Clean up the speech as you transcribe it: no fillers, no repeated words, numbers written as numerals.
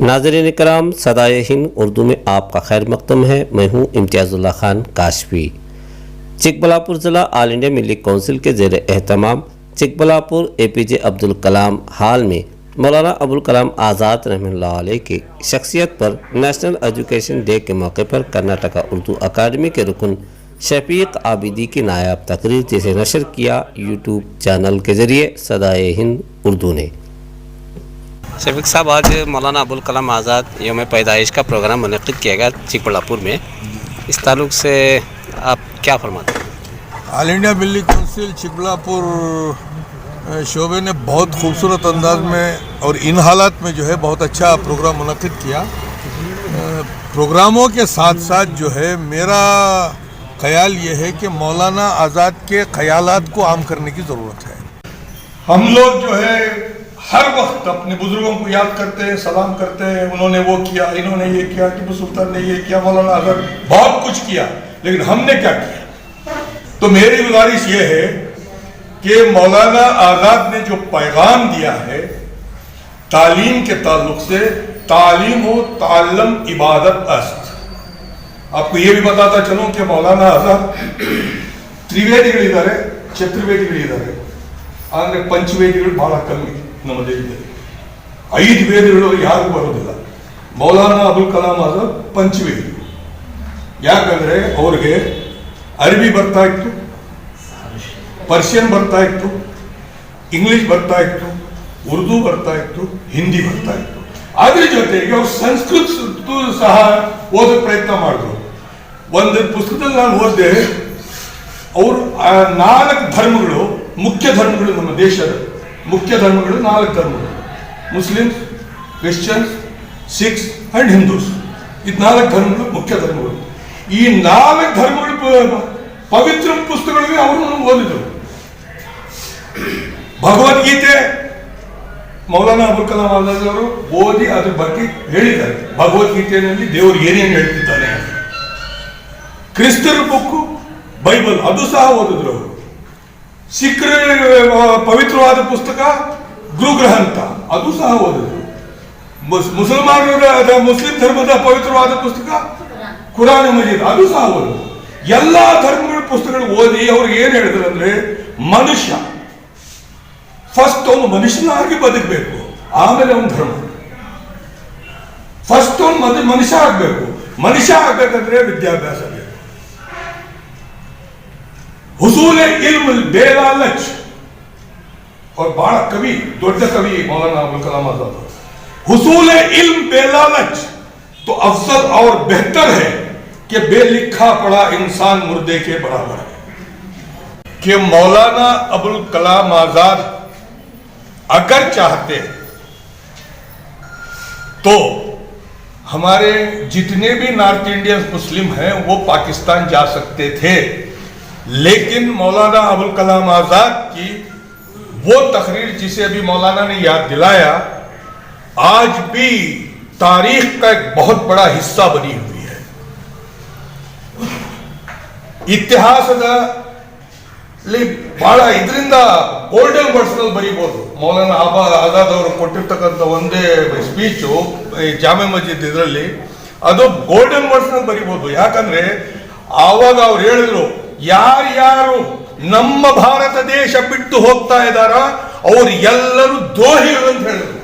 नाज़रीन कराम, सदाए हिंद उर्दू में आपका खैर मकदम है। मैं हूँ इम्तियाज़ुल्लाह खान काशफी। चिकबल्लापुर ज़िला ऑल इंडिया मिली काउंसिल के ज़ेर एहतमाम चिकबल्लापुर APJ अब्दुल कलाम हाल में मौलाना अबुल कलाम आज़ाद रहमतुल्लाह अलैह की शख्सियत पर नेशनल एजुकेशन डे के मौके पर कर्नाटका उर्दू अकादमी के रुकन शफीक आबिदी की नायाब तकरीर जिसे नशर किया यूट्यूब चैनल के ज़रिए सदाए हिंद उर्दू ने। शफीक साहब, आज मौलाना अबुल कलाम आज़ाद यौम पैदाइश का प्रोग्राम मुनक़िद किया गया चिकबल्लापुर में, इस ताल्लुक़ से आप क्या फरमाते हैं? ऑल इंडिया मिली काउंसिल चिकबल्लापुर शोबे ने बहुत खूबसूरत अंदाज में और इन हालात में जो है बहुत अच्छा प्रोग्राम मुनक़िद किया। प्रोग्रामों के साथ साथ जो है मेरा ख्याल ये है कि मौलाना आज़ाद के ख्यालात को आम करने की ज़रूरत है। हम लोग जो है हर वक्त अपने बुजुर्गों को याद करते हैं, सलाम करते हैं, उन्होंने वो किया, इन्होंने ये किया, टीपू सुल्तान ने ये किया, मौलाना आज़ाद बहुत कुछ किया, लेकिन हमने क्या किया? तो मेरी गुजारिश ये है कि मौलाना आज़ाद ने जो पैगाम दिया है तालीम के ताल्लुक से, तालीम व ताल्लम इबादत अस्त। आपको ये भी बताता चलूं कि मौलाना आज़ाद त्रिवेदिಗಳಿದ್ದಾರೆ, ಚತುರ್ವೇದಿಗಳಿದ್ದಾರೆ, ಆದರೆ ಪಂಚವೇದಿಗಳು ಬಹಳ ಕಮ್ಮಿ ನಮ್ಮ ದೇಶದಲ್ಲಿ। 5 ವೇದಗಳು ಯಾರು ಬರೋದಿಲ್ಲ, ಮೌಲಾನಾ ಅಬುಲ್ ಕಲಾಂ ಆಜಾದ್ ಪಂಚವೇದಿ। ಯಾಕಂದ್ರೆ ಅವ್ರಿಗೆ ಅರಬಿ ಬರ್ತಾ ಇತ್ತು, ಪರ್ಷಿಯನ್ ಬರ್ತಾ ಇತ್ತು, ಇಂಗ್ಲಿಷ್ ಬರ್ತಾ ಇತ್ತು, ಉರ್ದು ಬರ್ತಾ ಇತ್ತು, ಹಿಂದಿ ಬರ್ತಾ ಇತ್ತು। ಅದ್ರ ಜೊತೆಗೆ ಅವ್ರು ಸಂಸ್ಕೃತ ಸಹ ಓದೋ ಪ್ರಯತ್ನ ಮಾಡಿದ್ರು। ಒಂದು ಪುಸ್ತಕದಲ್ಲಿ ನಾನು ಓದಿದೆ, ಅವರು 4 ಧರ್ಮಗಳು, ಮುಖ್ಯ ಧರ್ಮಗಳು, ನಮ್ಮ ದೇಶದ ಮುಖ್ಯ ಧರ್ಮಗಳು 4 ಧರ್ಮಗಳು, ಮುಸ್ಲಿಮ್ಸ್, ಕ್ರಿಶ್ಚಿಯನ್ಸ್, ಸಿಖ್ಸ್ ಅಂಡ್ ಹಿಂದೂಸ್। ಇದು 4 ಧರ್ಮಗಳು, ಮುಖ್ಯ ಧರ್ಮಗಳು। ಈ 4 ಧರ್ಮಗಳು ಪವಿತ್ರ ಪುಸ್ತಕಗಳಿಗೆ ಅವರು ಓದಿದರು। ಭಗವದ್ಗೀತೆ ಮೌಲಾನಾ ಅಬುಲ್ ಕಲಾಂ ಆಜಾದ್ ಅವರು ಓದಿ ಅದ್ರ ಬಗ್ಗೆ ಹೇಳಿದ್ದಾರೆ, ಭಗವದ್ಗೀತೆಯಲ್ಲಿ ದೇವರು ಏನೇನು ಹೇಳ್ತಿದ್ದಾನೆ। ಕ್ರಿಸ್ತರ ಬುಕ್ಕು ಬೈಬಲ್ ಅದು ಸಹ ಓದಿದ್ರು ಅವರು। ಸಿಖ್ರ ಪವಿತ್ರವಾದ ಪುಸ್ತಕ ಗುರು ಗ್ರಂಥ ಅದು ಸಹ ಓದಿದ್ರು। ಮುಸಲ್ಮಾನರ ಮುಸ್ಲಿಂ ಧರ್ಮದ ಪವಿತ್ರವಾದ ಪುಸ್ತಕ ಕುರಾನ್ ಮಜೀದ್ ಅದು ಸಹ ಓದಿದ್ರು। ಎಲ್ಲಾ ಧರ್ಮಗಳ ಪುಸ್ತಕಗಳು ಓದಿ ಅವ್ರಿಗೆ ಏನ್ ಹೇಳಿದ್ರು ಅಂದ್ರೆ, ಮನುಷ್ಯ ಫಸ್ಟ್ ಅವನು ಮನುಷ್ಯನಾಗಿ ಬದುಕಬೇಕು, ಆಮೇಲೆ ಅವನ ಧರ್ಮ। ಫಸ್ಟ್ ಅವನು ಮನುಷ್ಯ ಆಗ್ಬೇಕು, ಮನುಷ್ಯ ಆಗ್ಬೇಕಂದ್ರೆ ವಿದ್ಯಾಭ್ಯಾಸ ಬೇಕು। ಹುಸೂಲೆ ಇಲ್ಮ್ ಬೇಲಾಲಚ್। और बड़ा कवि, दौड़ कवि मौलाना अबुल कलाम आजाद, हुसूल इल्म बेलालच तो अफजल और बेहतर है कि बेलिखा पड़ा इंसान मुर्दे के बराबर है। कि मौलाना अबुल कलाम आजाद अगर चाहते तो हमारे जितने भी नॉर्थ इंडियन मुस्लिम हैं वो पाकिस्तान जा सकते थे, लेकिन मौलाना अबुल कलाम आजाद की वो तकरीर जिसे अभी मौलाना ने याद दिलाया, आज भी तारीख का एक बहुत बड़ा हिस्सा बनी हुई है। ಇತಿಹಾಸದ ಬಹಳ ಇದರಿಂದ ಗೋಲ್ಡನ್ ವರ್ಡ್ಸ್ ನಲ್ಲಿ ಬರೀಬಹುದು। ಮೌಲಾನಾ ಆಜಾದ್ ಅವರು ಕೊಟ್ಟಿರ್ತಕ್ಕಂಥ ಒಂದೇ ಸ್ಪೀಚು ಜಾಮೆ ಮಸ್ಜಿದ್ ಇದರಲ್ಲಿ ಅದು ಗೋಲ್ಡನ್ ವರ್ಡ್ಸ್ ನಲ್ಲಿ ಬರೀಬಹುದು। ಯಾಕಂದ್ರೆ ಆವಾಗ ಅವ್ರು ಹೇಳಿದ್ರು, ಯಾರ್ಯಾರು ನಮ್ಮ ಭಾರತ ದೇಶ ಬಿಟ್ಟು ಹೋಗ್ತಾ ಇದ್ದಾರೋ ಅವ್ರು ಎಲ್ಲರೂ ದ್ರೋಹಿಗಳು ಅಂತ ಹೇಳಿದ್ರು।